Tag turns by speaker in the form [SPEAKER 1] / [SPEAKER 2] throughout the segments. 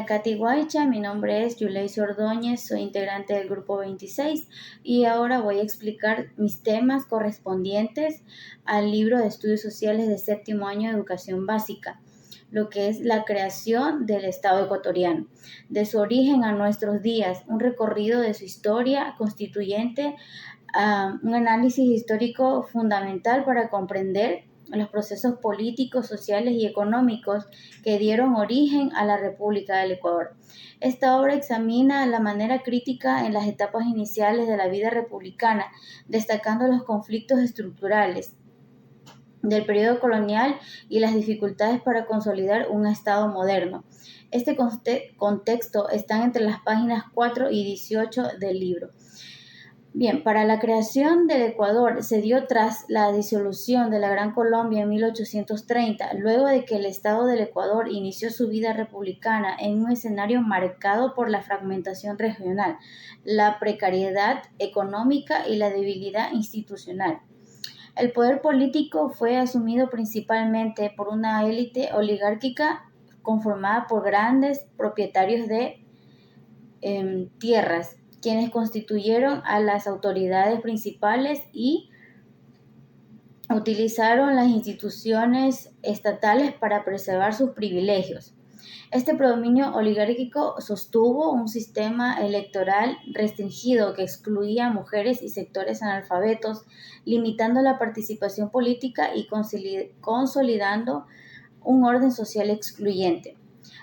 [SPEAKER 1] Hola Katy Guaycha, mi nombre es Yuleisi Ordóñez, soy integrante del Grupo 26 y ahora voy a explicar mis temas correspondientes al libro de Estudios Sociales de séptimo año de Educación Básica, lo que es la creación del Estado ecuatoriano, de su origen a nuestros días, un recorrido de su historia constituyente, un análisis histórico fundamental para comprender los procesos políticos, sociales y económicos que dieron origen a la República del Ecuador. Esta obra examina la manera crítica en las etapas iniciales de la vida republicana, destacando los conflictos estructurales del periodo colonial y las dificultades para consolidar un Estado moderno. Este contexto está entre las páginas 4 y 18 del libro. Bien, para la creación del Ecuador se dio tras la disolución de la Gran Colombia en 1830, luego de que el Estado del Ecuador inició su vida republicana en un escenario marcado por la fragmentación regional, la precariedad económica y la debilidad institucional. El poder político fue asumido principalmente por una élite oligárquica conformada por grandes propietarios de tierras, quienes constituyeron a las autoridades principales y utilizaron las instituciones estatales para preservar sus privilegios. Este predominio oligárquico sostuvo un sistema electoral restringido que excluía a mujeres y sectores analfabetos, limitando la participación política y consolidando un orden social excluyente.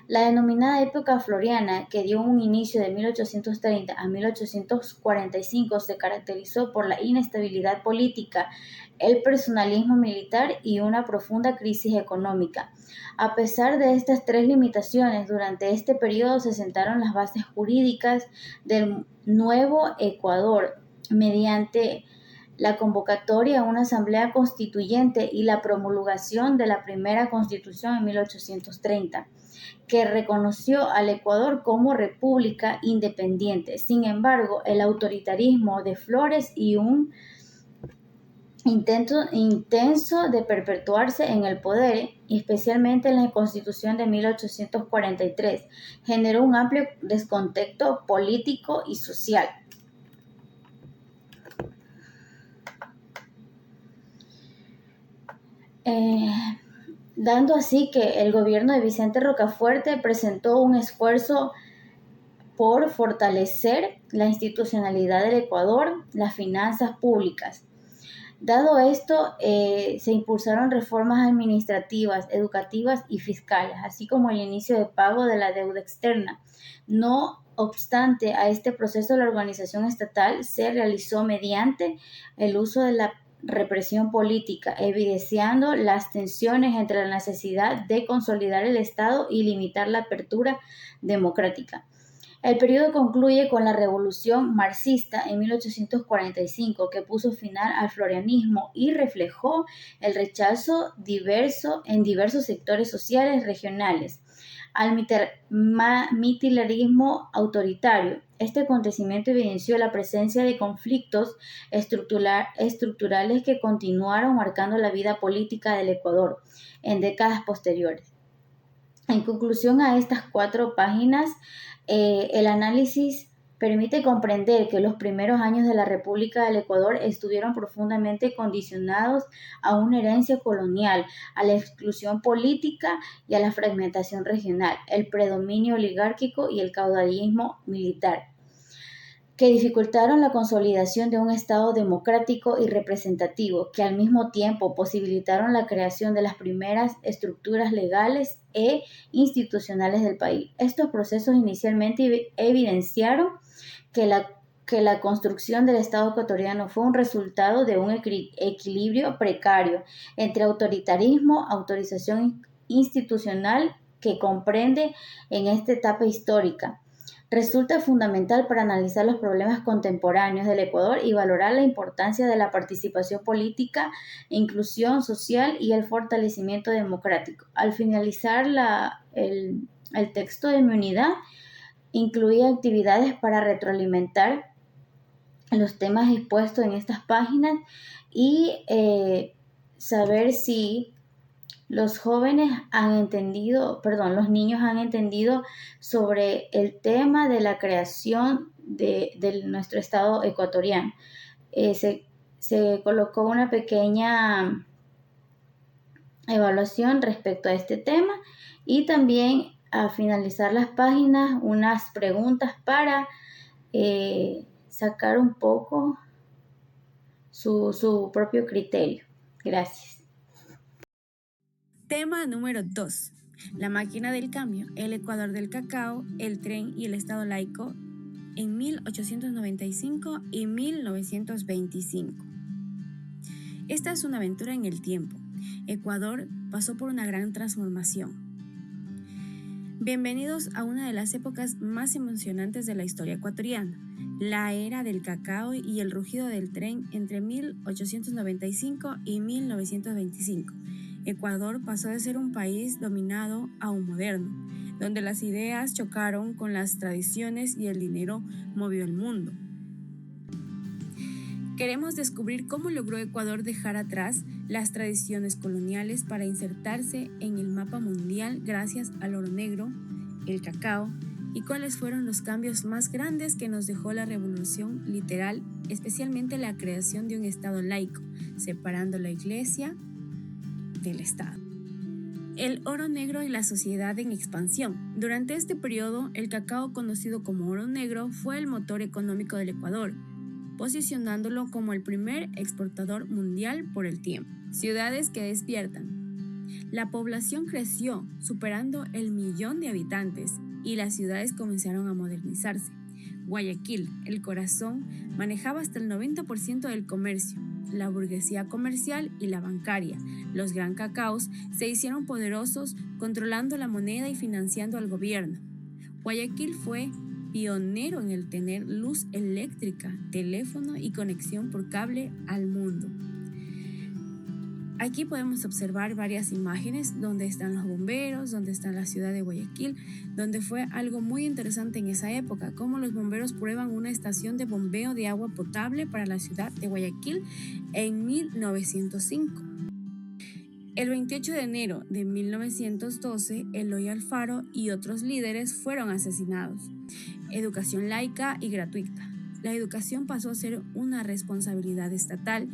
[SPEAKER 1] La denominada época floriana, que dio un inicio de 1830 a 1845, se caracterizó por la inestabilidad política, el personalismo militar y una profunda crisis económica. A pesar de estas tres limitaciones, durante este periodo se sentaron las bases jurídicas del nuevo Ecuador mediante la convocatoria a una asamblea constituyente y la promulgación de la primera constitución en 1830, que reconoció al Ecuador como república independiente. Sin embargo, el autoritarismo de Flores y un intento intenso de perpetuarse en el poder, especialmente en la Constitución de 1843, generó un amplio descontento político y social. Dando así que el gobierno de Vicente Rocafuerte presentó un esfuerzo por fortalecer la institucionalidad del Ecuador, las finanzas públicas. Dado esto, se impulsaron reformas administrativas, educativas y fiscales, así como el inicio de pago de la deuda externa. No obstante, a este proceso la organización estatal se realizó mediante el uso de la represión política, evidenciando las tensiones entre la necesidad de consolidar el Estado y limitar la apertura democrática. El periodo concluye con la Revolución Marxista en 1845, que puso final al florianismo y reflejó el rechazo en diversos sectores sociales regionales al militarismo autoritario. Este acontecimiento evidenció la presencia de conflictos estructurales que continuaron marcando la vida política del Ecuador en décadas posteriores. En conclusión a estas 4 páginas, el análisis permite comprender que los primeros años de la República del Ecuador estuvieron profundamente condicionados a una herencia colonial, a la exclusión política y a la fragmentación regional, el predominio oligárquico y el caudillismo militar, que dificultaron la consolidación de un Estado democrático y representativo, que al mismo tiempo posibilitaron la creación de las primeras estructuras legales e institucionales del país. Estos procesos inicialmente evidenciaron que la construcción del Estado ecuatoriano fue un resultado de un equilibrio precario entre autoritarismo, autorización institucional que comprende en esta etapa histórica. Resulta fundamental para analizar los problemas contemporáneos del Ecuador y valorar la importancia de la participación política, inclusión social y el fortalecimiento democrático. Al finalizar el texto de mi unidad, incluía actividades para retroalimentar los temas expuestos en estas páginas y saber si Los jóvenes han entendido, perdón, los niños han entendido sobre el tema de la creación de nuestro estado ecuatoriano. Se colocó una pequeña evaluación respecto a este tema y también a finalizar las páginas unas preguntas para sacar un poco su propio criterio. Gracias.
[SPEAKER 2] Tema número 2. La máquina del cambio, el Ecuador del cacao, el tren y el Estado laico en 1895 y 1925. Esta es una aventura en el tiempo. Ecuador pasó por una gran transformación. Bienvenidos a una de las épocas más emocionantes de la historia ecuatoriana, la era del cacao y el rugido del tren entre 1895 y 1925. Ecuador pasó de ser un país dominado a un moderno, donde las ideas chocaron con las tradiciones y el dinero movió el mundo. Queremos descubrir cómo logró Ecuador dejar atrás las tradiciones coloniales para insertarse en el mapa mundial gracias al oro negro, el cacao, y cuáles fueron los cambios más grandes que nos dejó la revolución literal, especialmente la creación de un Estado laico, separando la Iglesia del Estado. El oro negro y la sociedad en expansión. Durante este periodo, el cacao, conocido como oro negro, fue el motor económico del Ecuador, posicionándolo como el primer exportador mundial por el tiempo. Ciudades que despiertan. La población creció, superando el 1.000.000 de habitantes, y las ciudades comenzaron a modernizarse. Guayaquil, el corazón, manejaba hasta el 90% del comercio. La burguesía comercial y la bancaria, los gran cacaos, se hicieron poderosos, controlando la moneda y financiando al gobierno. Guayaquil fue pionero en el tener luz eléctrica, teléfono y conexión por cable al mundo. Aquí podemos observar varias imágenes donde están los bomberos, donde está la ciudad de Guayaquil, donde fue algo muy interesante en esa época, cómo los bomberos prueban una estación de bombeo de agua potable para la ciudad de Guayaquil en 1905. El 28 de enero de 1912, Eloy Alfaro y otros líderes fueron asesinados. Educación laica y gratuita. La educación pasó a ser una responsabilidad estatal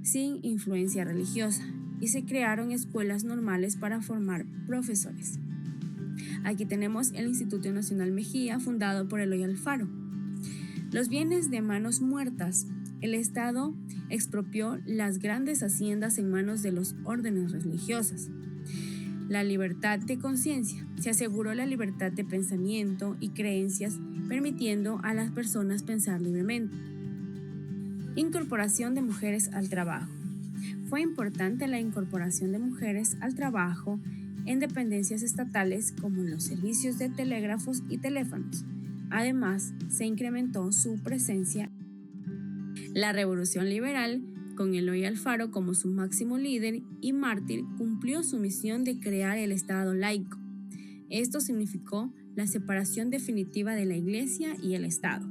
[SPEAKER 2] sin influencia religiosa y se crearon escuelas normales para formar profesores. Aquí tenemos el Instituto Nacional Mejía, fundado por Eloy Alfaro. Los bienes de manos muertas. El Estado expropió las grandes haciendas en manos de los órdenes religiosas. La libertad de conciencia. Se aseguró la libertad de pensamiento y creencias, permitiendo a las personas pensar libremente. Incorporación de mujeres al trabajo. Fue importante la incorporación de mujeres al trabajo en dependencias estatales como en los servicios de telégrafos y teléfonos. Además, se incrementó su presencia. La Revolución Liberal, con Eloy Alfaro como su máximo líder y mártir, cumplió su misión de crear el Estado laico. Esto significó la separación definitiva de la Iglesia y el Estado.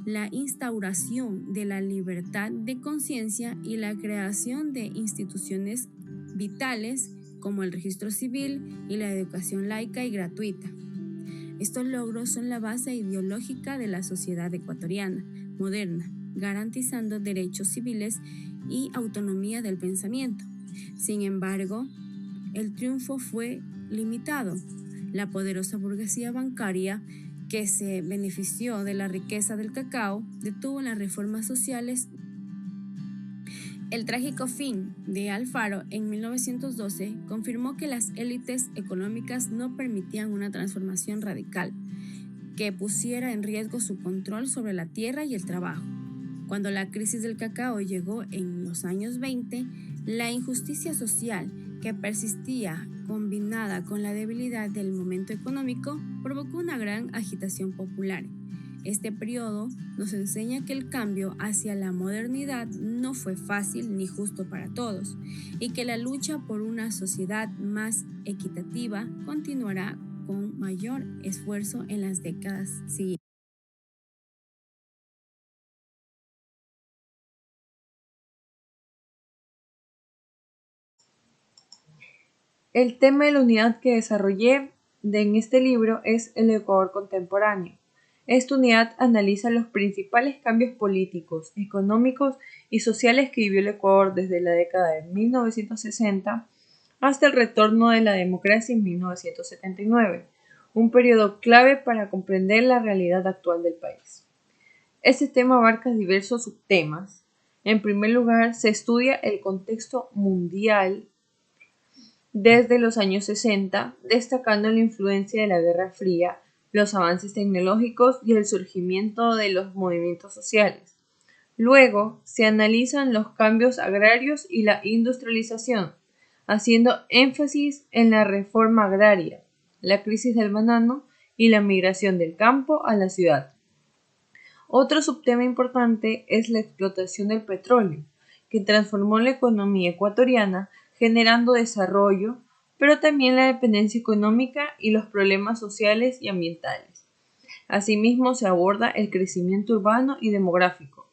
[SPEAKER 2] La instauración de la libertad de conciencia y la creación de instituciones vitales como el registro civil y la educación laica y gratuita. Estos logros son la base ideológica de la sociedad ecuatoriana moderna, garantizando derechos civiles y autonomía del pensamiento. Sin embargo, el triunfo fue limitado. La poderosa burguesía bancaria, que se benefició de la riqueza del cacao, detuvo las reformas sociales. El trágico fin de Alfaro en 1912 confirmó que las élites económicas no permitían una transformación radical que pusiera en riesgo su control sobre la tierra y el trabajo. Cuando la crisis del cacao llegó en los años 20, la injusticia social que persistía, combinada con la debilidad del momento económico, provocó una gran agitación popular. Este periodo nos enseña que el cambio hacia la modernidad no fue fácil ni justo para todos, y que la lucha por una sociedad más equitativa continuará con mayor esfuerzo en las décadas siguientes.
[SPEAKER 3] El tema de la unidad que desarrollé en este libro es el Ecuador contemporáneo. Esta unidad analiza los principales cambios políticos, económicos y sociales que vivió el Ecuador desde la década de 1960 hasta el retorno de la democracia en 1979, un periodo clave para comprender la realidad actual del país. Este tema abarca diversos subtemas. En primer lugar, se estudia el contexto mundial desde los años 60, destacando la influencia de la Guerra Fría, los avances tecnológicos y el surgimiento de los movimientos sociales. Luego, se analizan los cambios agrarios y la industrialización, haciendo énfasis en la reforma agraria, la crisis del banano y la migración del campo a la ciudad. Otro subtema importante es la explotación del petróleo, que transformó la economía ecuatoriana generando desarrollo, pero también la dependencia económica y los problemas sociales y ambientales. Asimismo, se aborda el crecimiento urbano y demográfico,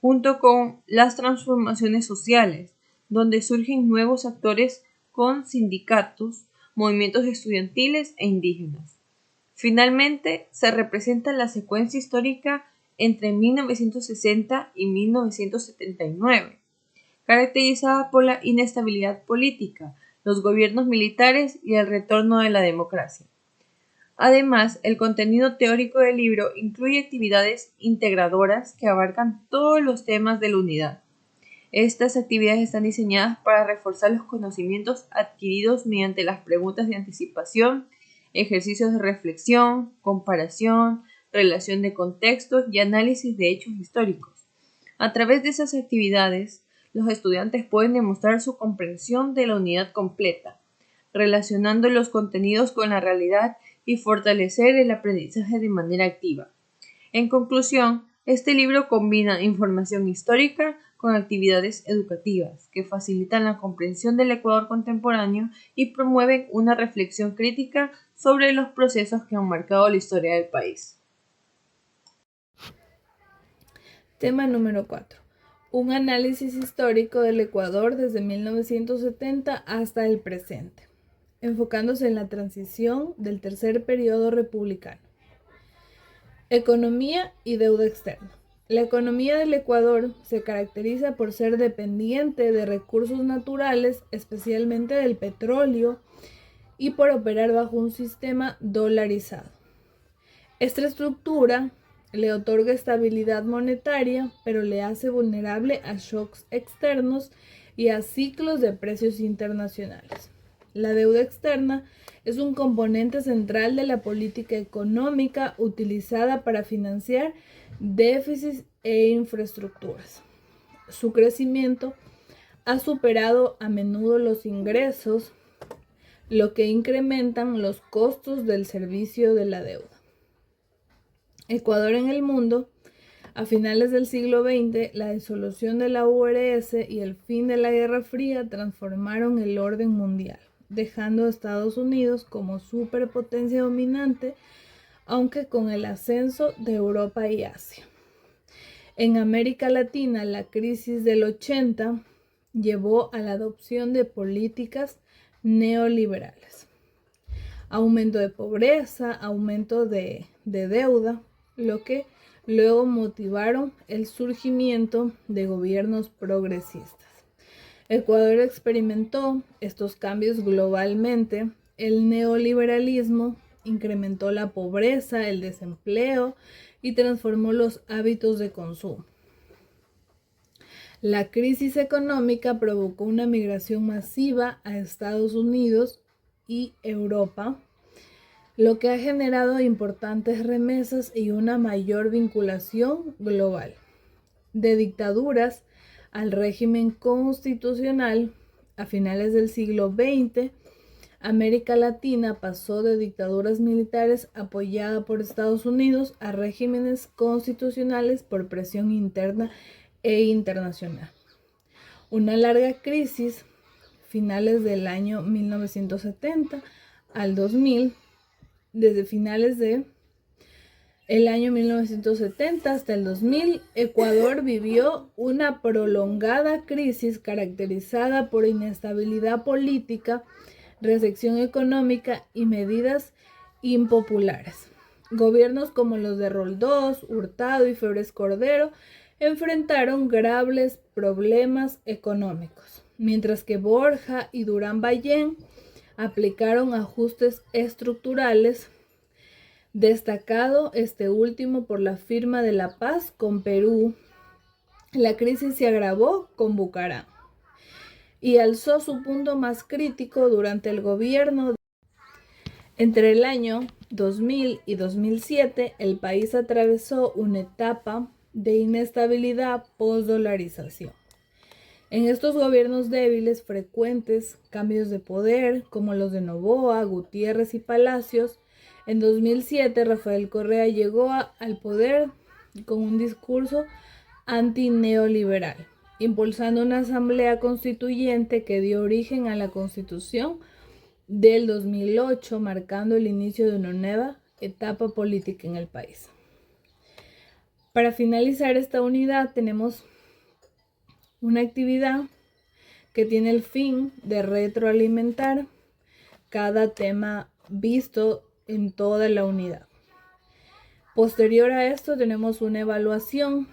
[SPEAKER 3] junto con las transformaciones sociales, donde surgen nuevos actores con sindicatos, movimientos estudiantiles e indígenas. Finalmente, se representa la secuencia histórica entre 1960 y 1979, caracterizada por la inestabilidad política, los gobiernos militares y el retorno de la democracia. Además, el contenido teórico del libro incluye actividades integradoras que abarcan todos los temas de la unidad. Estas actividades están diseñadas para reforzar los conocimientos adquiridos mediante las preguntas de anticipación, ejercicios de reflexión, comparación, relación de contextos y análisis de hechos históricos. A través de esas actividades, los estudiantes pueden demostrar su comprensión de la unidad completa, relacionando los contenidos con la realidad y fortalecer el aprendizaje de manera activa. En conclusión, este libro combina información histórica con actividades educativas que facilitan la comprensión del Ecuador contemporáneo y promueven una reflexión crítica sobre los procesos que han marcado la historia del país.
[SPEAKER 4] Tema número 4. Un análisis histórico del Ecuador desde 1970 hasta el presente, enfocándose en la transición del tercer periodo republicano. Economía y deuda externa. La economía del Ecuador se caracteriza por ser dependiente de recursos naturales, especialmente del petróleo, y por operar bajo un sistema dolarizado. Esta estructura le otorga estabilidad monetaria, pero le hace vulnerable a shocks externos y a ciclos de precios internacionales. La deuda externa es un componente central de la política económica utilizada para financiar déficits e infraestructuras. Su crecimiento ha superado a menudo los ingresos, lo que incrementan los costos del servicio de la deuda. Ecuador en el mundo. A finales del siglo XX, la disolución de la URSS y el fin de la Guerra Fría transformaron el orden mundial, dejando a Estados Unidos como superpotencia dominante, aunque con el ascenso de Europa y Asia. En América Latina, la crisis del 80 llevó a la adopción de políticas neoliberales. Aumento de pobreza, aumento de deuda, lo que luego motivaron el surgimiento de gobiernos progresistas. Ecuador experimentó estos cambios globalmente. El neoliberalismo incrementó la pobreza, el desempleo y transformó los hábitos de consumo. La crisis económica provocó una migración masiva a Estados Unidos y Europa, lo que ha generado importantes remesas y una mayor vinculación global. De dictaduras al régimen constitucional, a finales del siglo XX, América Latina pasó de dictaduras militares apoyadas por Estados Unidos a regímenes constitucionales por presión interna e internacional. Una larga crisis, finales del año 1970 al 2000, desde finales de el año 1970 hasta el 2000, Ecuador vivió una prolongada crisis caracterizada por inestabilidad política, recesión económica y medidas impopulares. Gobiernos como los de Roldós, Hurtado y Febres Cordero enfrentaron graves problemas económicos, mientras que Borja y Durán Ballén aplicaron ajustes estructurales, destacado este último por la firma de la paz con Perú. La crisis se agravó con Bucaram y alzó su punto más crítico durante el gobierno. Entre el año 2000 y 2007, el país atravesó una etapa de inestabilidad post-dolarización. En estos gobiernos débiles, frecuentes cambios de poder, como los de Noboa, Gutiérrez y Palacios. En 2007, Rafael Correa llegó al poder con un discurso antineoliberal, impulsando una asamblea constituyente que dio origen a la Constitución del 2008, marcando el inicio de una nueva etapa política en el país. Para finalizar esta unidad tenemos una actividad que tiene el fin de retroalimentar cada tema visto en toda la unidad. Posterior a esto tenemos una evaluación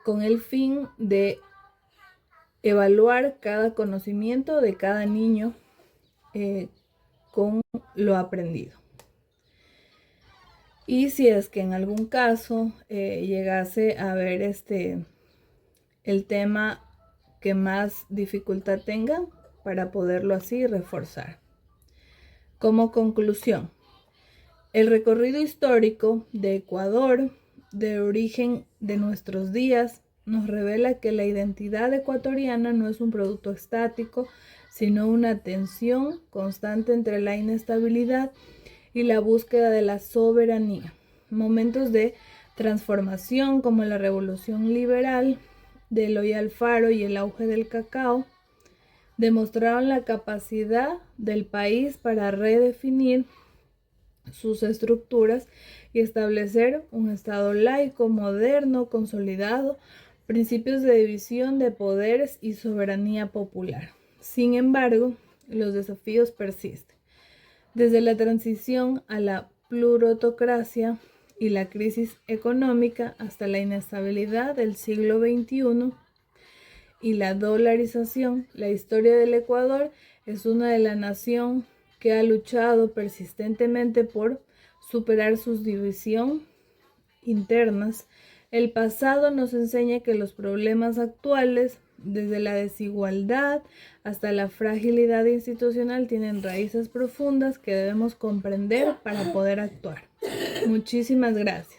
[SPEAKER 4] con el fin de evaluar cada conocimiento de cada niño con lo aprendido. Y si es que en algún caso llegase a ver el tema que más dificultad tenga, para poderlo así reforzar. Como conclusión, el recorrido histórico de Ecuador, de origen de nuestros días, nos revela que la identidad ecuatoriana no es un producto estático, sino una tensión constante entre la inestabilidad y la búsqueda de la soberanía. Momentos de transformación como la revolución liberal de Eloy Alfaro y el auge del cacao demostraron la capacidad del país para redefinir sus estructuras y establecer un Estado laico, moderno, consolidado, principios de división de poderes y soberanía popular. Sin embargo, los desafíos persisten. Desde la transición a la plurotocracia y la crisis económica hasta la inestabilidad del siglo XXI y la dolarización, la historia del Ecuador es una de la nación que ha luchado persistentemente por superar sus divisiones internas. El pasado nos enseña que los problemas actuales, desde la desigualdad hasta la fragilidad institucional, tienen raíces profundas que debemos comprender para poder actuar. Muchísimas gracias.